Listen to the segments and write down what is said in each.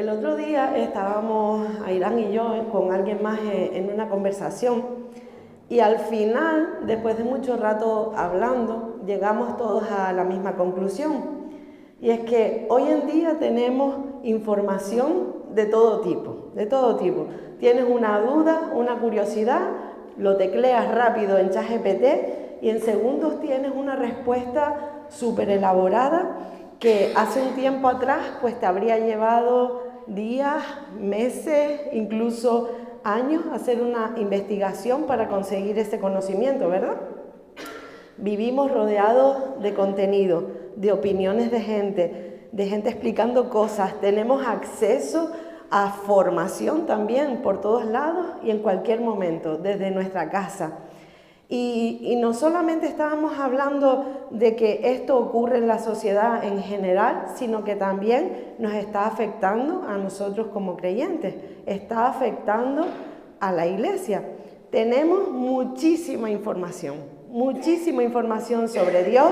El otro día estábamos, Airán y yo, con alguien más en una conversación y al final, después de mucho rato hablando, llegamos todos a la misma conclusión. Y es que hoy en día tenemos información de todo tipo, de todo tipo. Tienes una duda, una curiosidad, lo tecleas rápido en ChatGPT y en segundos tienes una respuesta súper elaborada que hace un tiempo atrás pues te habría llevado días, meses, incluso años hacer una investigación para conseguir ese conocimiento, ¿verdad? Vivimos rodeados de contenido, de opiniones de gente explicando cosas. Tenemos acceso a formación también por todos lados y en cualquier momento, desde nuestra casa. Y no solamente estábamos hablando de que esto ocurre en la sociedad en general, sino que también nos está afectando a nosotros como creyentes, está afectando a la iglesia. Tenemos muchísima información sobre Dios,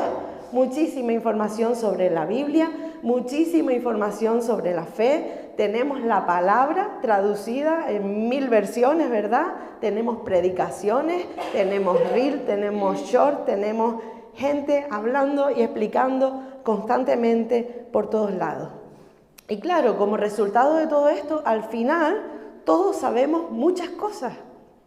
muchísima información sobre la Biblia, muchísima información sobre la fe. Tenemos la palabra traducida en 1000 versiones, ¿verdad? Tenemos predicaciones, tenemos reel, tenemos short, tenemos gente hablando y explicando constantemente por todos lados. Y claro, como resultado de todo esto, al final todos sabemos muchas cosas,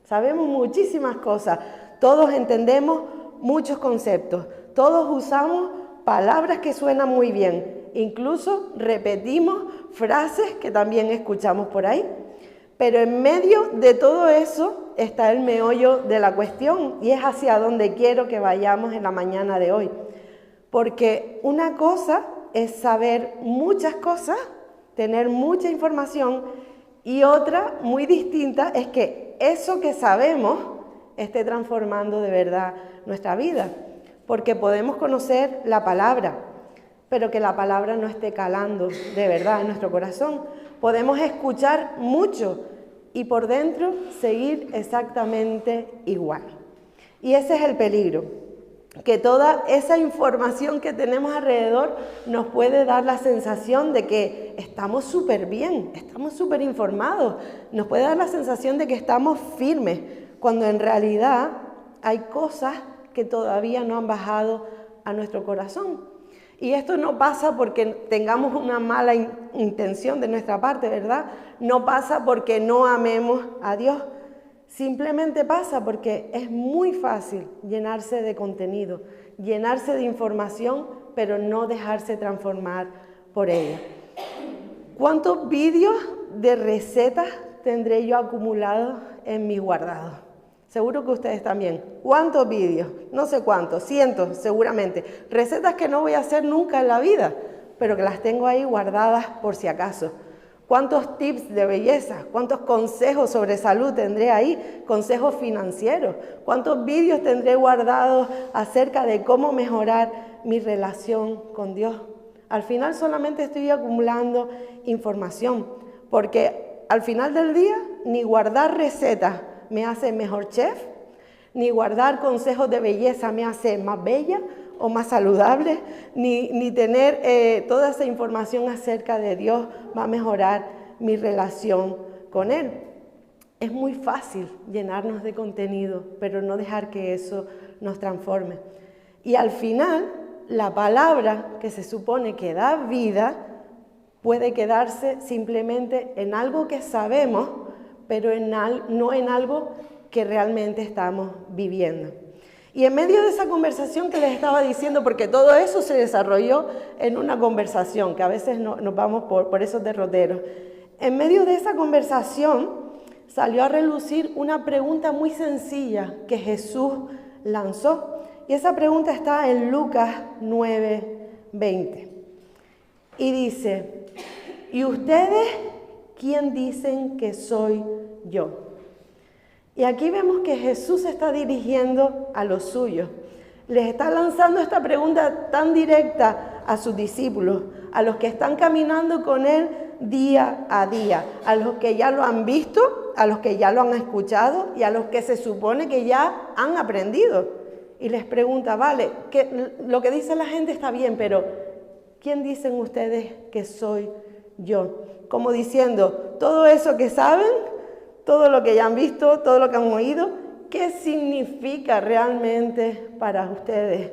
sabemos muchísimas cosas, todos entendemos muchos conceptos, todos usamos palabras que suenan muy bien, incluso repetimos frases que también escuchamos por ahí. Pero en medio de todo eso está el meollo de la cuestión y es hacia donde quiero que vayamos en la mañana de hoy. Porque una cosa es saber muchas cosas, tener mucha información, y otra muy distinta es que eso que sabemos esté transformando de verdad nuestra vida. Porque podemos conocer la palabra, pero que la palabra no esté calando de verdad en nuestro corazón. Podemos escuchar mucho y por dentro seguir exactamente igual. Y ese es el peligro, que toda esa información que tenemos alrededor nos puede dar la sensación de que estamos súper bien, estamos súper informados, nos puede dar la sensación de que estamos firmes, cuando en realidad hay cosas que todavía no han bajado a nuestro corazón. Y esto no pasa porque tengamos una mala intención de nuestra parte, ¿verdad? No pasa porque no amemos a Dios. Simplemente pasa porque es muy fácil llenarse de contenido, llenarse de información, pero no dejarse transformar por ella. ¿Cuántos vídeos de recetas tendré yo acumulados en mi guardado? Seguro que ustedes también. ¿Cuántos vídeos? No sé cuántos, cientos seguramente. Recetas que no voy a hacer nunca en la vida, pero que las tengo ahí guardadas por si acaso. ¿Cuántos tips de belleza? ¿Cuántos consejos sobre salud tendré ahí? Consejos financieros. ¿Cuántos vídeos tendré guardados acerca de cómo mejorar mi relación con Dios? Al final solamente estoy acumulando información, porque al final del día ni guardar recetas me hace mejor chef, ni guardar consejos de belleza me hace más bella o más saludable, ni tener toda esa información acerca de Dios va a mejorar mi relación con Él. Es muy fácil llenarnos de contenido, pero no dejar que eso nos transforme. Y al final, la palabra que se supone que da vida puede quedarse simplemente en algo que sabemos, pero no en algo que realmente estamos viviendo. Y en medio de esa conversación que les estaba diciendo, porque todo eso se desarrolló en una conversación, que a veces nos vamos por esos derroteros, en medio de esa conversación salió a relucir una pregunta muy sencilla que Jesús lanzó. Y esa pregunta está en Lucas 9:20. Y dice, ¿y ustedes quién dicen que soy yo? Y aquí vemos que Jesús se está dirigiendo a los suyos. Les está lanzando esta pregunta tan directa a sus discípulos, a los que están caminando con Él día a día, a los que ya lo han visto, a los que ya lo han escuchado y a los que se supone que ya han aprendido. Y les pregunta, vale, lo que dice la gente está bien, pero ¿quién dicen ustedes que soy yo. Como diciendo, todo eso que saben, todo lo que ya han visto, todo lo que han oído, ¿qué significa realmente para ustedes?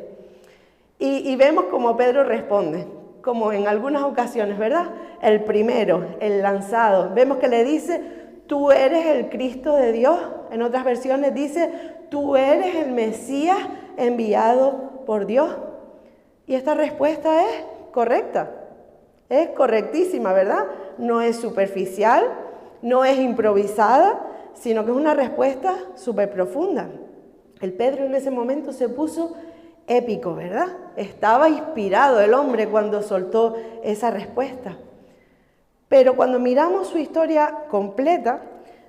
Y vemos cómo Pedro responde, como en algunas ocasiones, ¿verdad? El primero, el lanzado, vemos que le dice, tú eres el Cristo de Dios. En otras versiones dice, tú eres el Mesías enviado por Dios. Y esta respuesta es correcta, es correctísima, ¿verdad? No es superficial, no es improvisada, sino que es una respuesta súper profunda. El Pedro en ese momento se puso épico, ¿verdad? Estaba inspirado el hombre cuando soltó esa respuesta. Pero cuando miramos su historia completa,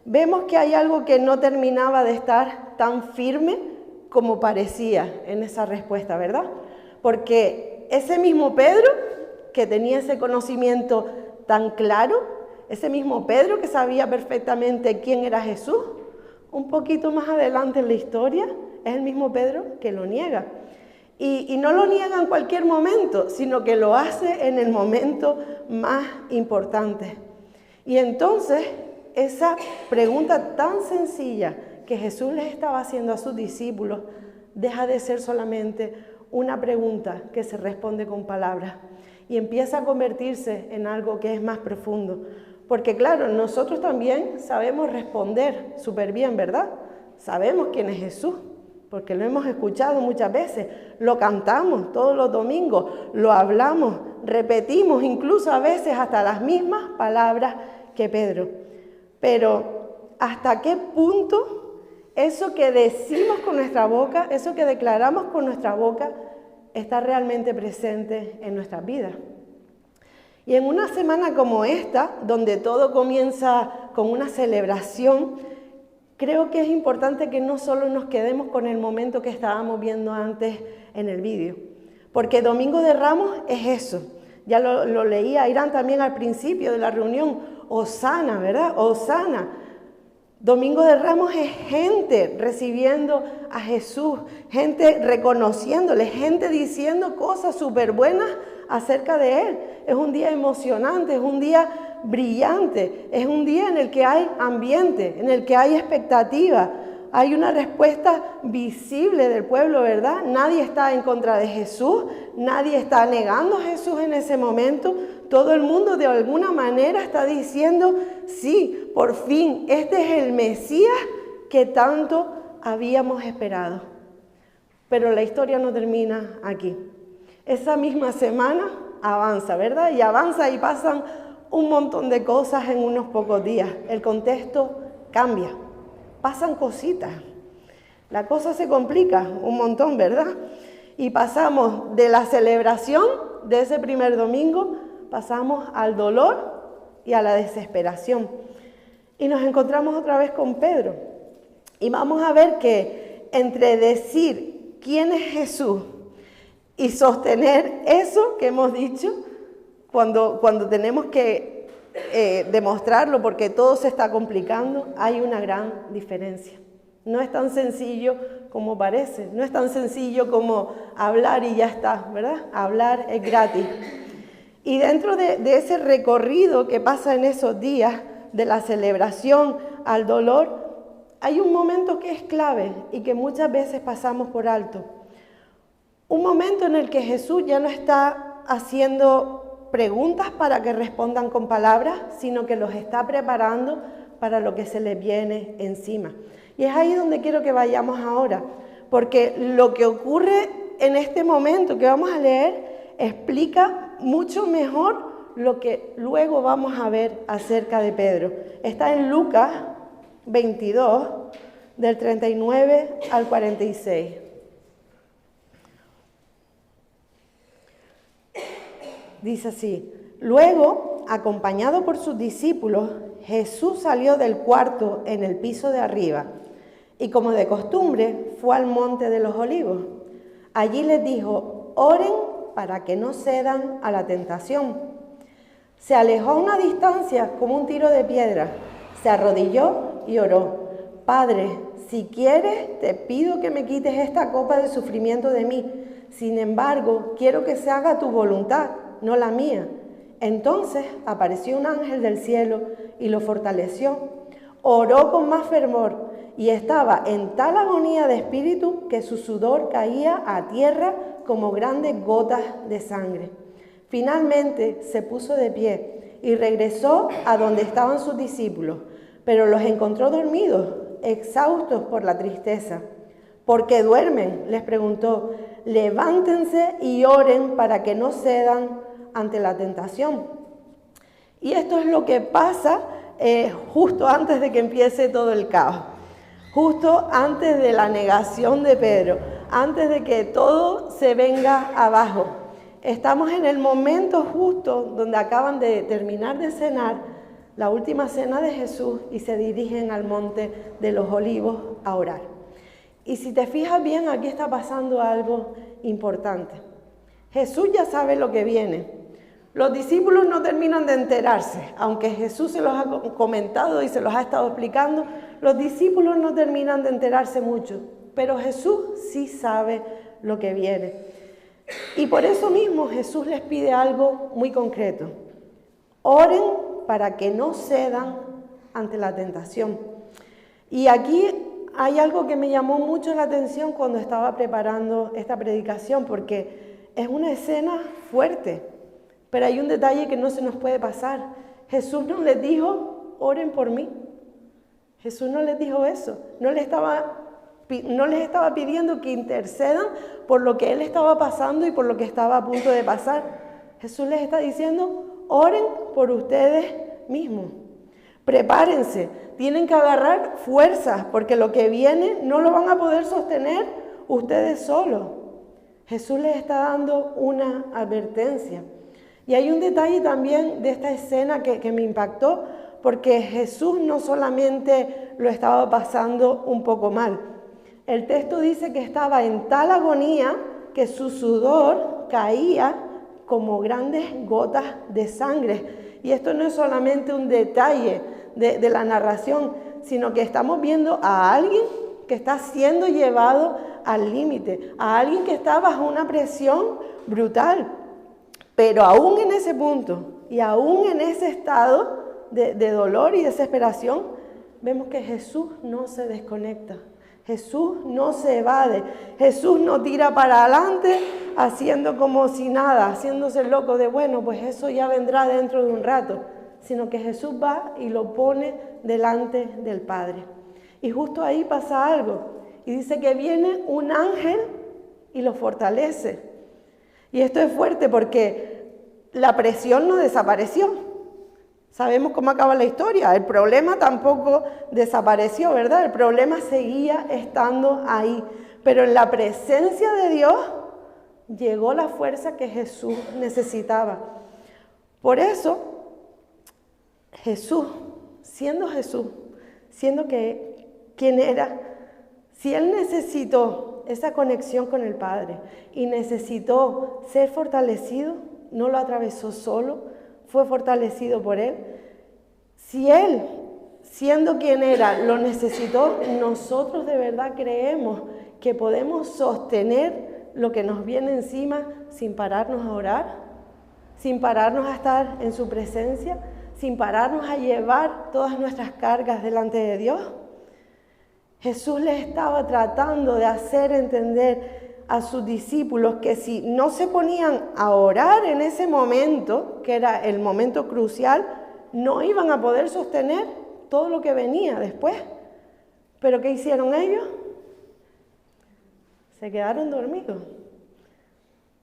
vemos que hay algo que no terminaba de estar tan firme como parecía en esa respuesta, ¿verdad? Porque ese mismo Pedro, que tenía ese conocimiento tan claro, ese mismo Pedro que sabía perfectamente quién era Jesús, un poquito más adelante en la historia, es el mismo Pedro que lo niega. Y no lo niega en cualquier momento, sino que lo hace en el momento más importante. Y entonces, esa pregunta tan sencilla que Jesús les estaba haciendo a sus discípulos, deja de ser solamente una pregunta que se responde con palabras y empieza a convertirse en algo que es más profundo. Porque claro, nosotros también sabemos responder súper bien, ¿verdad? Sabemos quién es Jesús, porque lo hemos escuchado muchas veces, lo cantamos todos los domingos, lo hablamos, repetimos incluso a veces hasta las mismas palabras que Pedro. Pero ¿hasta qué punto eso que decimos con nuestra boca, eso que declaramos con nuestra boca, está realmente presente en nuestras vidas? Y en una semana como esta, donde todo comienza con una celebración, creo que es importante que no solo nos quedemos con el momento que estábamos viendo antes en el vídeo, porque Domingo de Ramos es eso. Ya lo leía Irán también al principio de la reunión, Hosana, ¿verdad? Hosana. Domingo de Ramos es gente recibiendo a Jesús, gente reconociéndole, gente diciendo cosas súper buenas acerca de Él. Es un día emocionante, es un día brillante, es un día en el que hay ambiente, en el que hay expectativa, hay una respuesta visible del pueblo, ¿verdad? Nadie está en contra de Jesús, nadie está negando a Jesús en ese momento. Todo el mundo de alguna manera está diciendo, sí, por fin, este es el Mesías que tanto habíamos esperado. Pero la historia no termina aquí. Esa misma semana avanza, ¿verdad? Y avanza y pasan un montón de cosas en unos pocos días. El contexto cambia, pasan cositas. La cosa se complica un montón, ¿verdad? Y pasamos de la celebración de ese primer domingo, pasamos al dolor y a la desesperación. Y nos encontramos otra vez con Pedro. Y vamos a ver que entre decir quién es Jesús y sostener eso que hemos dicho, cuando tenemos que demostrarlo porque todo se está complicando, hay una gran diferencia. No es tan sencillo como parece, no es tan sencillo como hablar y ya está, ¿verdad? Hablar es gratis. Y dentro de ese recorrido que pasa en esos días, de la celebración al dolor, hay un momento que es clave y que muchas veces pasamos por alto. Un momento en el que Jesús ya no está haciendo preguntas para que respondan con palabras, sino que los está preparando para lo que se les viene encima. Y es ahí donde quiero que vayamos ahora, porque lo que ocurre en este momento que vamos a leer explica mucho mejor lo que luego vamos a ver acerca de Pedro. Está en Lucas 22, del 39 al 46. Dice así: luego, acompañado por sus discípulos, Jesús salió del cuarto en el piso de arriba y, como de costumbre, fue al monte de los olivos. Allí les dijo: oren para que no cedan a la tentación. Se alejó a una distancia como un tiro de piedra, se arrodilló y oró: Padre, si quieres, te pido que me quites esta copa de sufrimiento de mí. Sin embargo, quiero que se haga tu voluntad, no la mía. Entonces apareció un ángel del cielo y lo fortaleció. Oró con más fervor y estaba en tal agonía de espíritu que su sudor caía a tierra como grandes gotas de sangre. Finalmente se puso de pie y regresó a donde estaban sus discípulos, pero los encontró dormidos, exhaustos por la tristeza. ¿Por qué duermen?, les preguntó. Levántense y oren para que no cedan ante la tentación. Y esto es lo que pasa justo antes de que empiece todo el caos, justo antes de la negación de Pedro, antes de que todo se venga abajo. Estamos en el momento justo donde acaban de terminar de cenar, la última cena de Jesús, y se dirigen al monte de los Olivos a orar. Y si te fijas bien, aquí está pasando algo importante. Jesús ya sabe lo que viene. Los discípulos no terminan de enterarse, aunque Jesús se los ha comentado y se los ha estado explicando, los discípulos no terminan de enterarse mucho, pero Jesús sí sabe lo que viene. Y por eso mismo Jesús les pide algo muy concreto. Oren para que no cedan ante la tentación. Y aquí hay algo que me llamó mucho la atención cuando estaba preparando esta predicación, porque es una escena fuerte. Pero hay un detalle que no se nos puede pasar. Jesús no les dijo, oren por mí. Jesús no les dijo eso. No les estaba pidiendo que intercedan por lo que él estaba pasando y por lo que estaba a punto de pasar. Jesús les está diciendo, oren por ustedes mismos. Prepárense. Tienen que agarrar fuerzas porque lo que viene no lo van a poder sostener ustedes solos. Jesús les está dando una advertencia. Y hay un detalle también de esta escena que me impactó, porque Jesús no solamente lo estaba pasando un poco mal. El texto dice que estaba en tal agonía que su sudor caía como grandes gotas de sangre. Y esto no es solamente un detalle de la narración, sino que estamos viendo a alguien que está siendo llevado al límite, a alguien que está bajo una presión brutal. Pero aún en ese punto y aún en ese estado de dolor y desesperación, vemos que Jesús no se desconecta. Jesús no se evade. Jesús no tira para adelante haciendo como si nada, haciéndose loco de bueno, pues eso ya vendrá dentro de un rato. Sino que Jesús va y lo pone delante del Padre. Y justo ahí pasa algo. Y dice que viene un ángel y lo fortalece. Y esto es fuerte porque la presión no desapareció. Sabemos cómo acaba la historia. El problema tampoco desapareció, ¿verdad? El problema seguía estando ahí. Pero en la presencia de Dios llegó la fuerza que Jesús necesitaba. Por eso, Jesús, siendo quien era, si Él necesitó esa conexión con el Padre y necesitó ser fortalecido, no lo atravesó solo, fue fortalecido por Él. Si Él, siendo quien era, lo necesitó, nosotros de verdad creemos que podemos sostener lo que nos viene encima sin pararnos a orar, sin pararnos a estar en su presencia, sin pararnos a llevar todas nuestras cargas delante de Dios. Jesús les estaba tratando de hacer entender a sus discípulos que si no se ponían a orar en ese momento, que era el momento crucial, no iban a poder sostener todo lo que venía después. ¿Pero qué hicieron ellos? Se quedaron dormidos.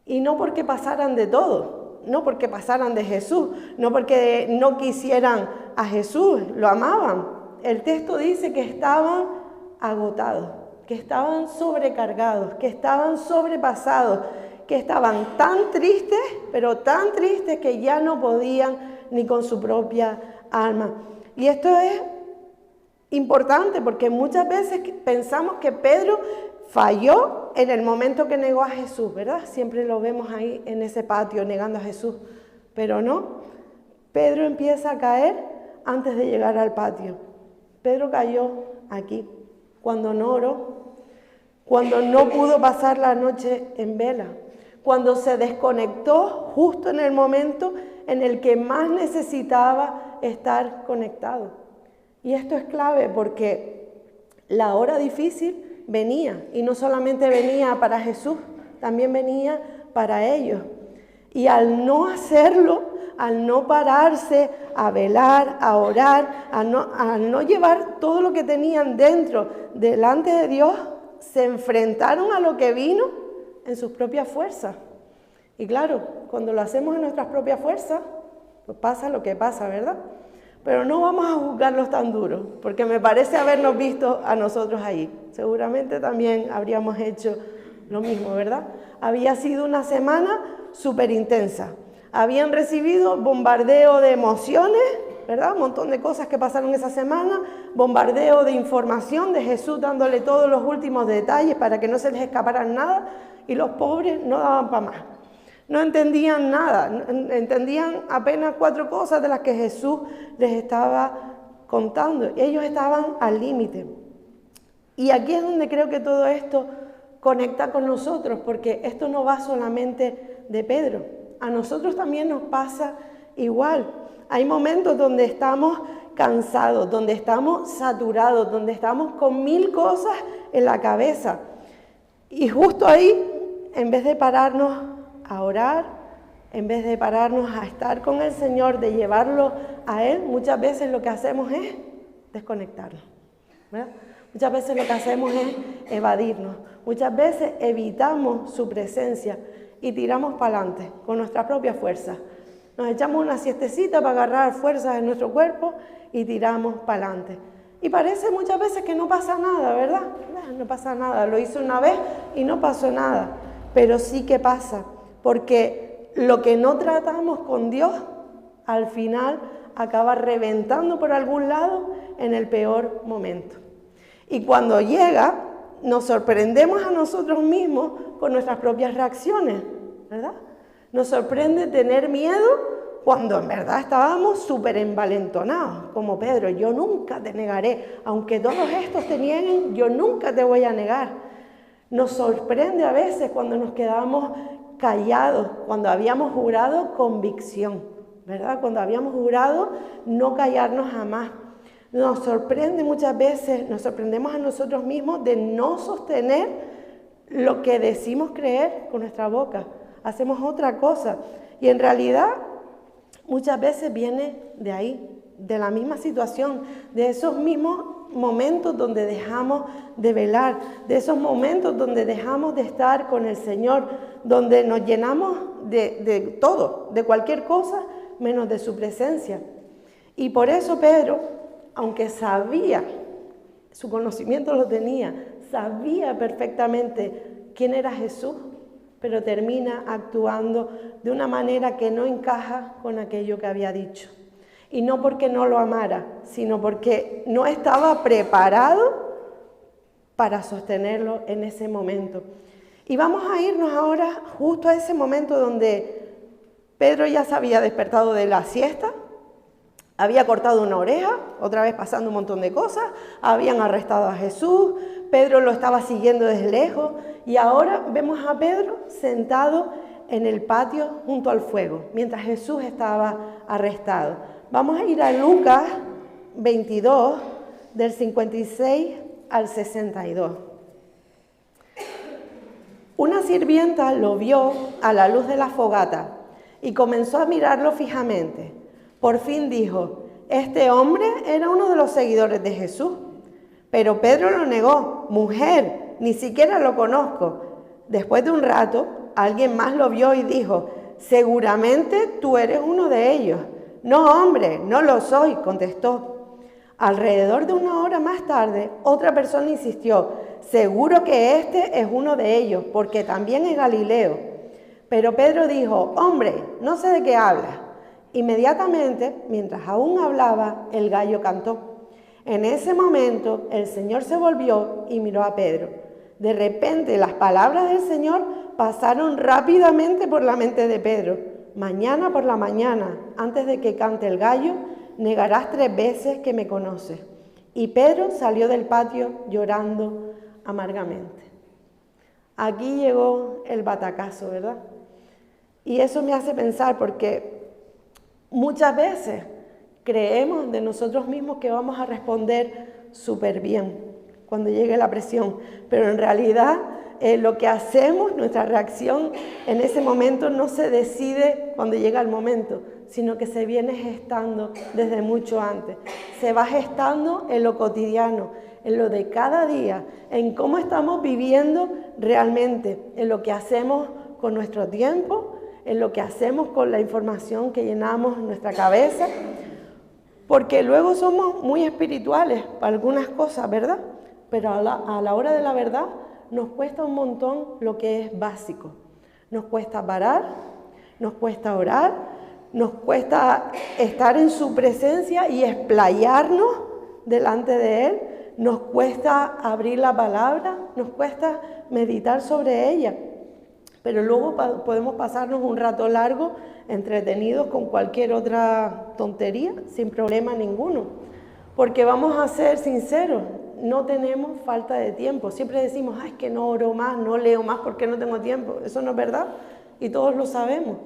Y no porque pasaran de todo, no porque pasaran de Jesús, no porque no quisieran a Jesús, lo amaban. El texto dice que estaban agotados, que estaban sobrecargados, que estaban sobrepasados, que estaban tan tristes, pero tan tristes que ya no podían ni con su propia alma. Y esto es importante porque muchas veces pensamos que Pedro falló en el momento que negó a Jesús, ¿verdad? Siempre lo vemos ahí en ese patio negando a Jesús, pero no. Pedro empieza a caer antes de llegar al patio. Pedro cayó aquí, cuando no oró, cuando no pudo pasar la noche en vela, cuando se desconectó justo en el momento en el que más necesitaba estar conectado. Y esto es clave porque la hora difícil venía, y no solamente venía para Jesús, también venía para ellos. Y al no hacerlo, al no pararse a velar, a orar, al no llevar todo lo que tenían dentro delante de Dios, se enfrentaron a lo que vino en sus propias fuerzas. Y claro, cuando lo hacemos en nuestras propias fuerzas, pues pasa lo que pasa, ¿verdad? Pero no vamos a juzgarlos tan duros, porque me parece habernos visto a nosotros ahí. Seguramente también habríamos hecho lo mismo, ¿verdad? Había sido una semana súper intensa. Habían recibido bombardeo de emociones, ¿verdad? Un montón de cosas que pasaron esa semana, bombardeo de información de Jesús dándole todos los últimos detalles para que no se les escaparan nada, y los pobres no daban para más. No entendían nada, entendían apenas 4 cosas de las que Jesús les estaba contando. Ellos estaban al límite. Y aquí es donde creo que todo esto conecta con nosotros, porque esto no va solamente de Pedro. A nosotros también nos pasa igual. Hay momentos donde estamos cansados, donde estamos saturados, donde estamos con 1000 cosas en la cabeza. Y justo ahí, en vez de pararnos a orar, en vez de pararnos a estar con el Señor, de llevarlo a Él, muchas veces lo que hacemos es desconectarnos, ¿verdad? Muchas veces lo que hacemos es evadirnos, muchas veces evitamos su presencia y tiramos para adelante con nuestra propia fuerza. Nos echamos una siestecita para agarrar fuerzas en nuestro cuerpo y tiramos para adelante. Y parece muchas veces que no pasa nada, ¿verdad? No pasa nada, lo hice una vez y no pasó nada, pero sí que pasa. Porque lo que no tratamos con Dios, al final acaba reventando por algún lado en el peor momento. Y cuando llega, nos sorprendemos a nosotros mismos con nuestras propias reacciones, ¿verdad? Nos sorprende tener miedo cuando en verdad estábamos súper envalentonados, como Pedro. Yo nunca te negaré, aunque todos estos te nieguen, yo nunca te voy a negar. Nos sorprende a veces cuando nos quedamos callados, cuando habíamos jurado convicción, ¿verdad? Cuando habíamos jurado no callarnos jamás. Nos sorprende muchas veces, nos sorprendemos a nosotros mismos de no sostener lo que decimos creer con nuestra boca. Hacemos otra cosa. Y en realidad muchas veces viene de ahí, de la misma situación, de esos mismos momentos donde dejamos de velar, de esos momentos donde dejamos de estar con el Señor, donde nos llenamos de todo, de cualquier cosa, menos de su presencia. Y por eso Pedro, aunque sabía, su conocimiento lo tenía, sabía perfectamente quién era Jesús, pero termina actuando de una manera que no encaja con aquello que había dicho. Y no porque no lo amara, sino porque no estaba preparado para sostenerlo en ese momento. Y vamos a irnos ahora justo a ese momento donde Pedro ya se había despertado de la siesta, había cortado una oreja, otra vez pasando un montón de cosas, habían arrestado a Jesús, Pedro lo estaba siguiendo desde lejos, y ahora vemos a Pedro sentado en el patio junto al fuego, mientras Jesús estaba arrestado. Vamos a ir a Lucas 22, del 56 al 62. Una sirvienta lo vio a la luz de la fogata y comenzó a mirarlo fijamente. Por fin dijo: este hombre era uno de los seguidores de Jesús. Pero Pedro lo negó: mujer, ni siquiera lo conozco. Después de un rato, alguien más lo vio y dijo: seguramente tú eres uno de ellos. No, hombre, no lo soy, contestó. Alrededor de 1 hora más tarde, otra persona insistió: seguro que este es uno de ellos, porque también es Galileo. Pero Pedro dijo: hombre, no sé de qué hablas. Inmediatamente, mientras aún hablaba, el gallo cantó. En ese momento, el Señor se volvió y miró a Pedro. De repente, las palabras del Señor pasaron rápidamente por la mente de Pedro. Mañana por la mañana, antes de que cante el gallo, negarás 3 veces que me conoces. Y Pedro salió del patio llorando amargamente. Aquí llegó el batacazo, ¿verdad? Y eso me hace pensar porque Muchas veces creemos de nosotros mismos que vamos a responder súper bien cuando llegue la presión, pero en realidad lo que hacemos, nuestra reacción en ese momento no se decide cuando llega el momento, sino que se viene gestando desde mucho antes. Se va gestando en lo cotidiano, en lo de cada día, en cómo estamos viviendo realmente, en lo que hacemos con nuestro tiempo, en lo que hacemos con la información que llenamos en nuestra cabeza, porque luego somos muy espirituales para algunas cosas, ¿verdad? Pero a la hora de la verdad nos cuesta un montón lo que es básico. Nos cuesta parar, nos cuesta orar, nos cuesta estar en su presencia y explayarnos delante de Él, nos cuesta abrir la palabra, nos cuesta meditar sobre ella. Pero luego podemos pasarnos un rato largo entretenidos con cualquier otra tontería sin problema ninguno. Porque vamos a ser sinceros, no tenemos falta de tiempo. Siempre decimos, ay, es que no oro más, no leo más porque no tengo tiempo. Eso no es verdad y todos lo sabemos.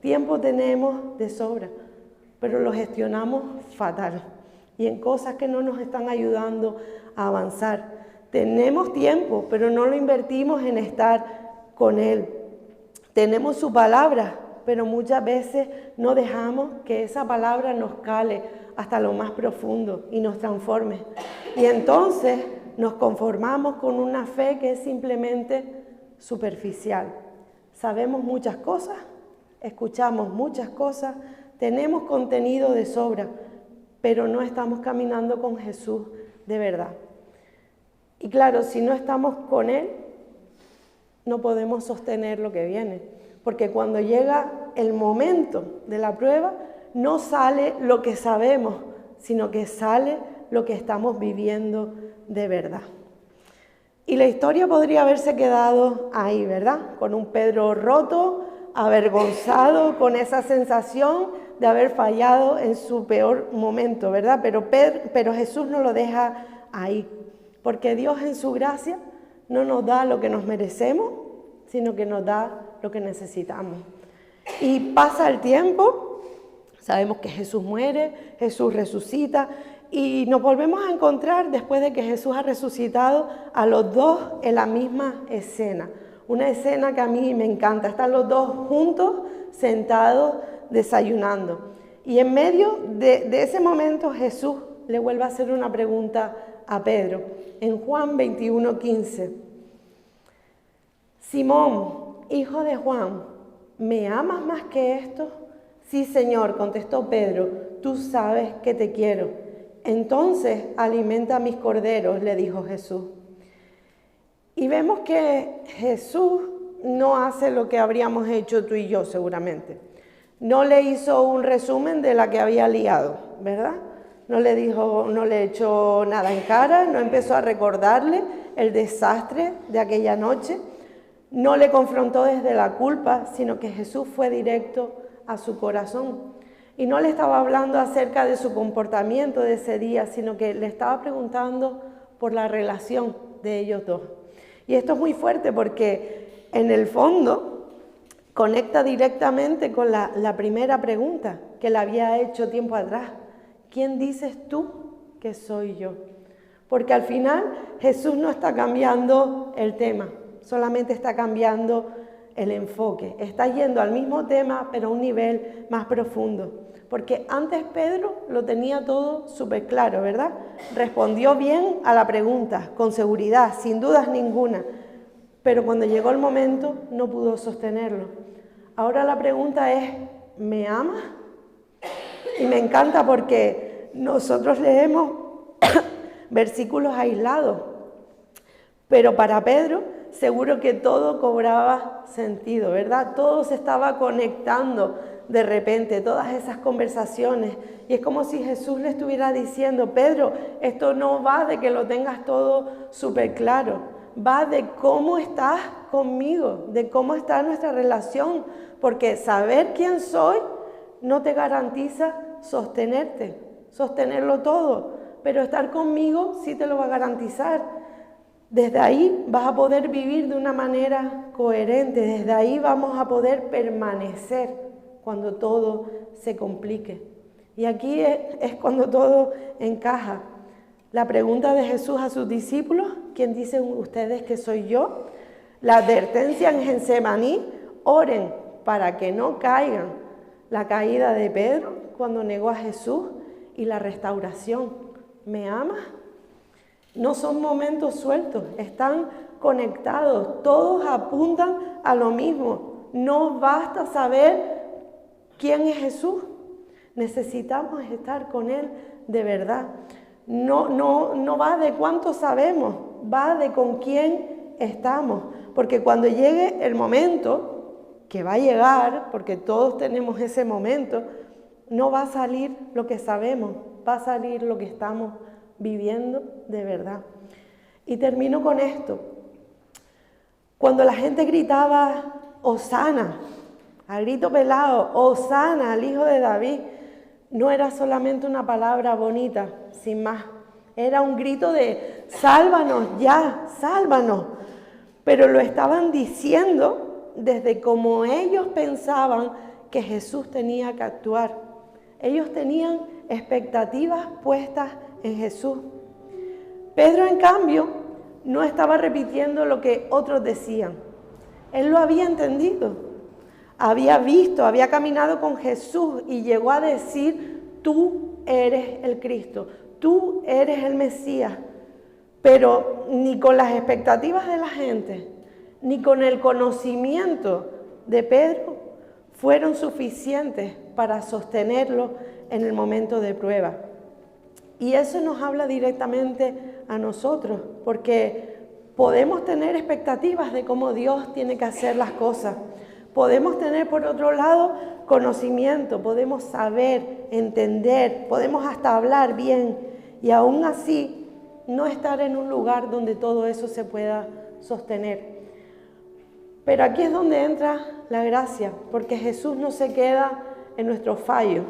Tiempo tenemos de sobra, pero lo gestionamos fatal y en cosas que no nos están ayudando a avanzar. Tenemos tiempo, pero no lo invertimos en estar con Él. Tenemos su palabra, pero muchas veces no dejamos que esa palabra nos cale hasta lo más profundo y nos transforme. Y entonces nos conformamos con una fe que es simplemente superficial. Sabemos muchas cosas, escuchamos muchas cosas, tenemos contenido de sobra, pero no estamos caminando con Jesús de verdad. Y claro, si no estamos con Él, no podemos sostener lo que viene, porque cuando llega el momento de la prueba, no sale lo que sabemos, sino que sale lo que estamos viviendo de verdad. Y la historia podría haberse quedado ahí, ¿verdad? Con un Pedro roto, avergonzado, con esa sensación de haber fallado en su peor momento, ¿verdad? Pero Jesús no lo deja ahí, porque Dios en su gracia no nos da lo que nos merecemos, sino que nos da lo que necesitamos. Y pasa el tiempo, sabemos que Jesús muere, Jesús resucita, y nos volvemos a encontrar después de que Jesús ha resucitado a los dos en la misma escena. Una escena que a mí me encanta. Están los dos juntos, sentados, desayunando. Y en medio de ese momento Jesús le vuelve a hacer una pregunta a Pedro. En Juan 21:15. Simón, hijo de Juan, ¿me amas más que esto? Sí, Señor, contestó Pedro, tú sabes que te quiero. Entonces alimenta a mis corderos, le dijo Jesús. Y vemos que Jesús no hace lo que habríamos hecho tú y yo seguramente. No le hizo un resumen de la que había liado, ¿verdad? No le dijo, no le echó nada en cara, no empezó a recordarle el desastre de aquella noche. No le confrontó desde la culpa, sino que Jesús fue directo a su corazón. Y no le estaba hablando acerca de su comportamiento de ese día, sino que le estaba preguntando por la relación de ellos dos. Y esto es muy fuerte porque en el fondo conecta directamente con la primera pregunta que le había hecho tiempo atrás. ¿Quién dices tú que soy yo? Porque al final Jesús no está cambiando el tema, solamente está cambiando el enfoque. Está yendo al mismo tema, pero a un nivel más profundo. Porque antes Pedro lo tenía todo súper claro, ¿verdad? Respondió bien a la pregunta, con seguridad, sin dudas ninguna. Pero cuando llegó el momento, no pudo sostenerlo. Ahora la pregunta es, ¿me amas? Y me encanta porque nosotros leemos versículos aislados. Pero para Pedro, seguro que todo cobraba sentido, ¿verdad? Todo se estaba conectando de repente, todas esas conversaciones. Y es como si Jesús le estuviera diciendo, Pedro, esto no va de que lo tengas todo súper claro. Va de cómo estás conmigo, de cómo está nuestra relación. Porque saber quién soy no te garantiza sostenerlo todo. Pero estar conmigo sí te lo va a garantizar. Desde ahí vas a poder vivir de una manera coherente, desde ahí vamos a poder permanecer cuando todo se complique. Y aquí es cuando todo encaja. La pregunta de Jesús a sus discípulos, ¿quién dicen ustedes que soy yo? La advertencia en Getsemaní, oren para que no caigan. La caída de Pedro cuando negó a Jesús y la restauración. ¿Me amas? No son momentos sueltos, están conectados, todos apuntan a lo mismo. No basta saber quién es Jesús, necesitamos estar con Él de verdad. No va de cuánto sabemos, va de con quién estamos, porque cuando llegue el momento, que va a llegar, porque todos tenemos ese momento, no va a salir lo que sabemos, va a salir lo que estamos viviendo de verdad. Y termino con esto. Cuando la gente gritaba, Hosana, a grito pelado, Hosana al Hijo de David, no era solamente una palabra bonita, sin más. Era un grito de, sálvanos ya, sálvanos. Pero lo estaban diciendo desde como ellos pensaban que Jesús tenía que actuar. Ellos tenían expectativas puestas en Jesús. Pedro, en cambio, no estaba repitiendo lo que otros decían. Él lo había entendido, había visto, había caminado con Jesús y llegó a decir, tú eres el Cristo, tú eres el Mesías. Pero ni con las expectativas de la gente, ni con el conocimiento de Pedro fueron suficientes para sostenerlo en el momento de prueba. Y eso nos habla directamente a nosotros, porque podemos tener expectativas de cómo Dios tiene que hacer las cosas. Podemos tener, por otro lado, conocimiento, podemos saber, entender, podemos hasta hablar bien y aún así no estar en un lugar donde todo eso se pueda sostener. Pero aquí es donde entra la gracia, porque Jesús no se queda en nuestro fallo.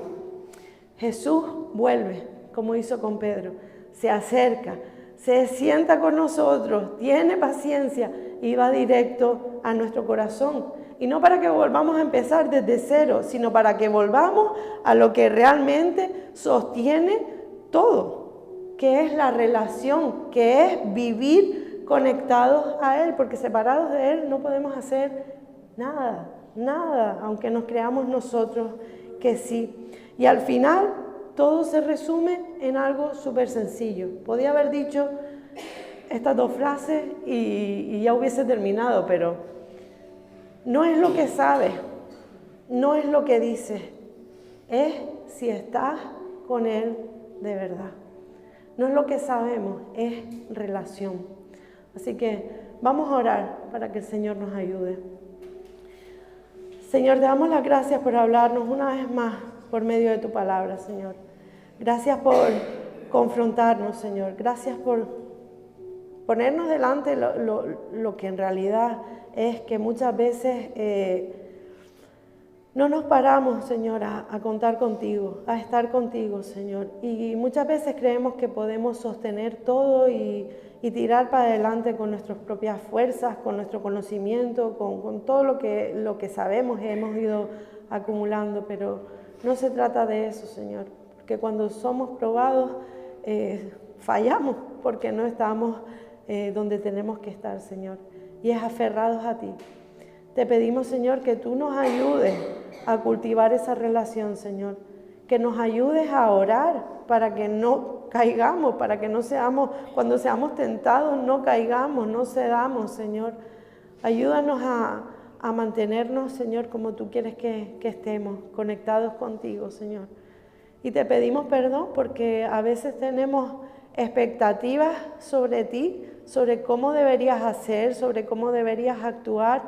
Jesús vuelve, como hizo con Pedro, se acerca, se sienta con nosotros, tiene paciencia y va directo a nuestro corazón. Y no para que volvamos a empezar desde cero, sino para que volvamos a lo que realmente sostiene todo, que es la relación, que es vivir conectados a Él, porque separados de Él no podemos hacer nada, aunque nos creamos nosotros que sí. Y al final todo se resume en algo súper sencillo. Podía haber dicho estas dos frases y ya hubiese terminado, pero no es lo que sabes, no es lo que dices, es si estás con Él de verdad. No es lo que sabemos, es relación. Así que vamos a orar para que el Señor nos ayude. Señor, te damos las gracias por hablarnos una vez más por medio de tu palabra, Señor. Gracias por confrontarnos, Señor. Gracias por ponernos delante lo que en realidad es que muchas veces no nos paramos, Señor, a contar contigo, a estar contigo, Señor. Y muchas veces creemos que podemos sostener todo y tirar para adelante con nuestras propias fuerzas, con nuestro conocimiento, con todo lo que sabemos y hemos ido acumulando. Pero no se trata de eso, Señor. Porque cuando somos probados, fallamos porque no estamos donde tenemos que estar, Señor. Y es aferrados a ti. Te pedimos, Señor, que tú nos ayudes a cultivar esa relación, Señor. Que nos ayudes a orar para que no caigamos, para que no seamos, cuando seamos tentados, no caigamos, no cedamos, Señor. Ayúdanos a mantenernos, Señor, como tú quieres que estemos, conectados contigo, Señor. Y te pedimos perdón porque a veces tenemos expectativas sobre ti, sobre cómo deberías hacer, sobre cómo deberías actuar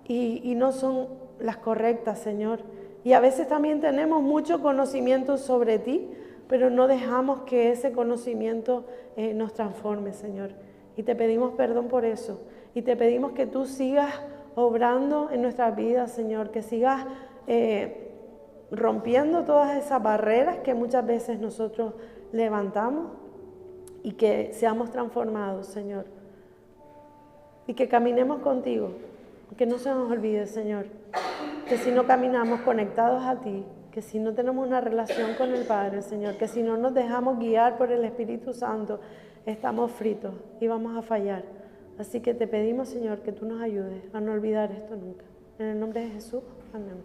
y no son las correctas, Señor. Y a veces también tenemos mucho conocimiento sobre ti, pero no dejamos que ese conocimiento nos transforme, Señor. Y te pedimos perdón por eso. Y te pedimos que tú sigas obrando en nuestras vidas, Señor, que sigas rompiendo todas esas barreras que muchas veces nosotros levantamos y que seamos transformados, Señor. Y que caminemos contigo, que no se nos olvide, Señor. que si no caminamos conectados a ti, que si no tenemos una relación con el Padre, Señor, que si no nos dejamos guiar por el Espíritu Santo, estamos fritos y vamos a fallar. Así que te pedimos, Señor, que tú nos ayudes a no olvidar esto nunca. En el nombre de Jesús, amén.